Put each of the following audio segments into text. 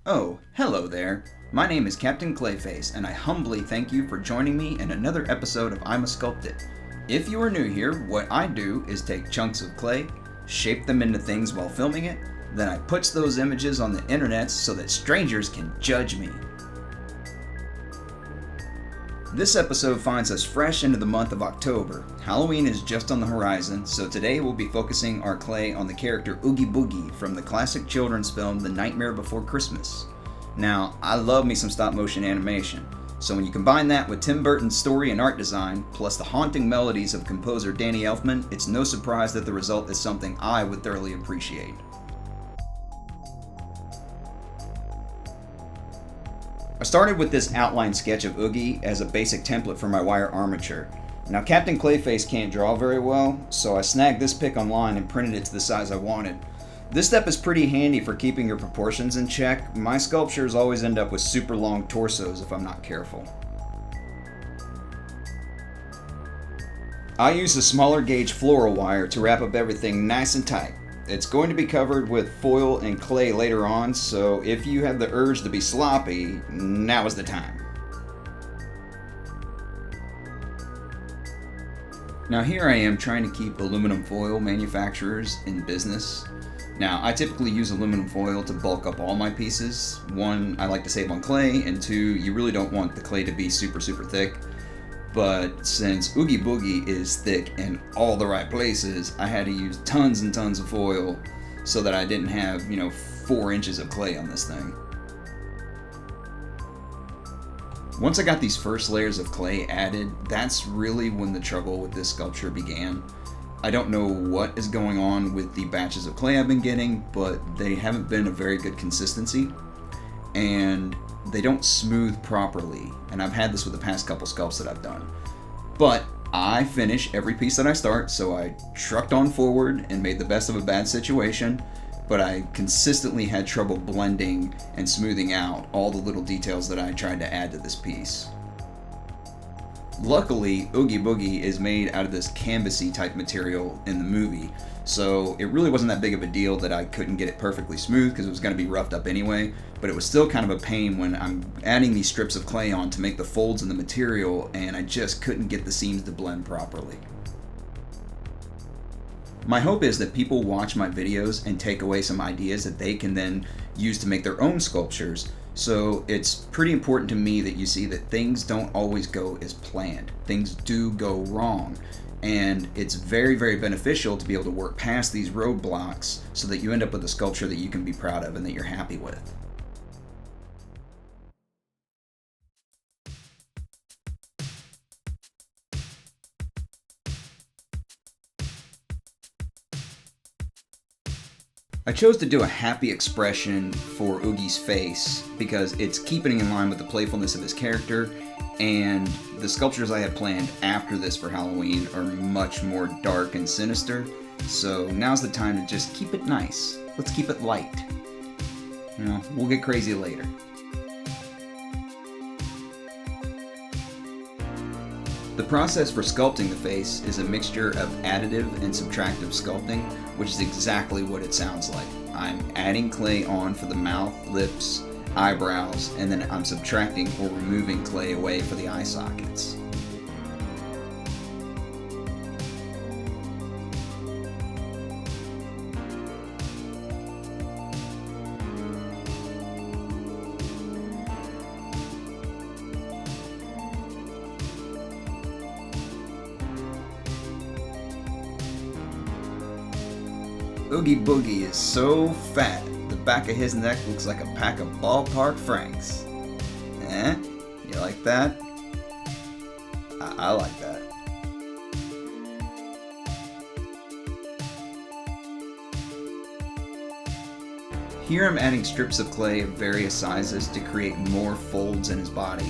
Oh, hello there. My name is Captain Clayface, and I humbly thank you for joining me in another episode of Imma Sculpted. If you are new here, what I do is take chunks of clay, shape them into things while filming it, then I puts those images on the internet so that strangers can judge me. This episode finds us fresh into the month of October. Halloween is just on the horizon, so today we'll be focusing our clay on the character Oogie Boogie from the classic children's film The Nightmare Before Christmas. Now, I love me some stop motion animation, so when you combine that with Tim Burton's story and art design, plus the haunting melodies of composer Danny Elfman, it's no surprise that the result is something I would thoroughly appreciate. I started with this outline sketch of Oogie as a basic template for my wire armature. Now Captain Clayface can't draw very well, so I snagged this pic online and printed it to the size I wanted. This step is pretty handy for keeping your proportions in check. My sculptures always end up with super long torsos if I'm not careful. I use a smaller gauge floral wire to wrap up everything nice and tight. It's going to be covered with foil and clay later on, so if you have the urge to be sloppy, now is the time. Now here I am trying to keep aluminum foil manufacturers in business. Now I typically use aluminum foil to bulk up all my pieces. One, I like to save on clay, and two, you really don't want the clay to be super thick. But since Oogie Boogie is thick in all the right places, I had to use tons and tons of foil so that I didn't have, 4 inches of clay on this thing. Once I got these first layers of clay added, that's really when the trouble with this sculpture began. I don't know what is going on with the batches of clay I've been getting, but they haven't been a very good consistency, and they don't smooth properly, and I've had this with the past couple sculpts that I've done. But I finish every piece that I start, so I trucked on forward and made the best of a bad situation, but I consistently had trouble blending and smoothing out all the little details that I tried to add to this piece. Luckily, Oogie Boogie is made out of this canvasy type material in the movie, so it really wasn't that big of a deal that I couldn't get it perfectly smooth because it was going to be roughed up anyway, but it was still kind of a pain when I'm adding these strips of clay on to make the folds in the material, and I just couldn't get the seams to blend properly. My hope is that people watch my videos and take away some ideas that they can then use to make their own sculptures. So it's pretty important to me that you see that things don't always go as planned. Things do go wrong. And it's very beneficial to be able to work past these roadblocks so that you end up with a sculpture that you can be proud of and that you're happy with. I chose to do a happy expression for Oogie's face because it's keeping in line with the playfulness of his character, and the sculptures I have planned after this for Halloween are much more dark and sinister, so now's the time to just keep it nice. Let's keep it light. We'll get crazy later. The process for sculpting the face is a mixture of additive and subtractive sculpting, which is exactly what it sounds like. I'm adding clay on for the mouth, lips, eyebrows, and then I'm subtracting or removing clay away for the eye sockets. Oogie Boogie is so fat, the back of his neck looks like a pack of ballpark franks. You like that? I like that. Here I'm adding strips of clay of various sizes to create more folds in his body.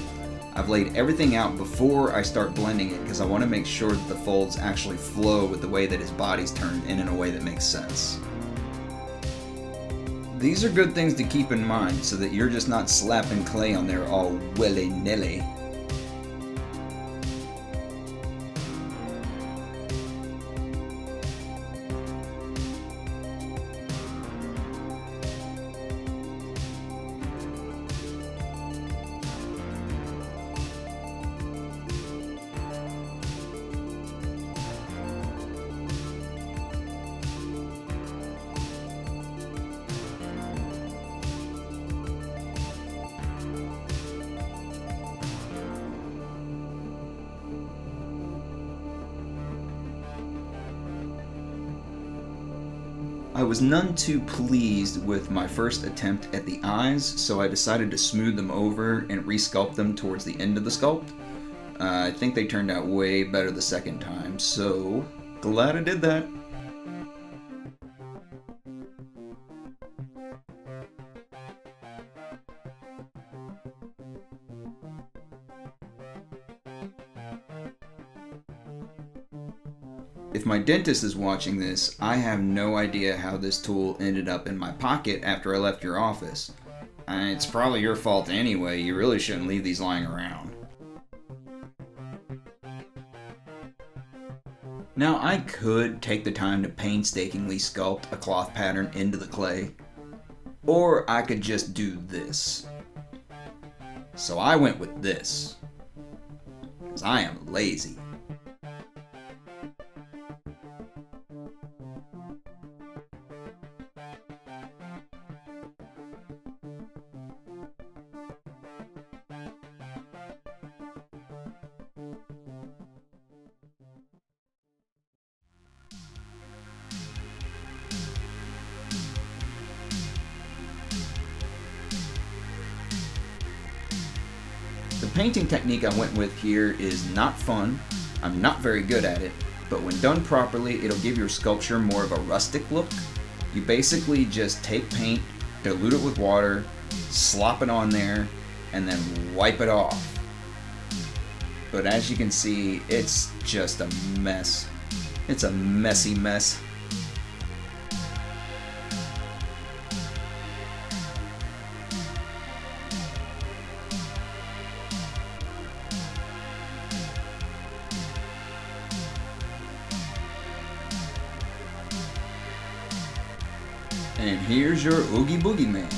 I've laid everything out before I start blending it because I want to make sure that the folds actually flow with the way that his body's turned in a way that makes sense. These are good things to keep in mind so that you're just not slapping clay on there all willy-nilly. I was none too pleased with my first attempt at the eyes, so I decided to smooth them over and resculpt them towards the end of the sculpt. I think they turned out way better the second time, so glad I did that. If my dentist is watching this, I have no idea how this tool ended up in my pocket after I left your office. It's probably your fault anyway, you really shouldn't leave these lying around. Now I could take the time to painstakingly sculpt a cloth pattern into the clay, or I could just do this. So I went with this, because I am lazy. The painting technique I went with here is not fun, I'm not very good at it, but when done properly it'll give your sculpture more of a rustic look. You basically just take paint, dilute it with water, slop it on there, and then wipe it off. But as you can see, it's just a mess. It's a messy mess. And here's your Oogie Boogie man.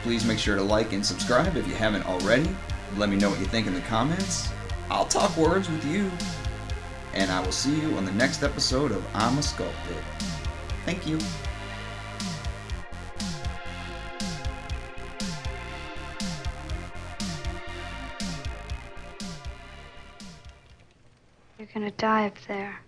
Please make sure to like and subscribe if you haven't already. Let me know what you think in the comments. I'll talk words with you. And I will see you on the next episode of Imma Sculpted. Thank you. You're gonna die up there.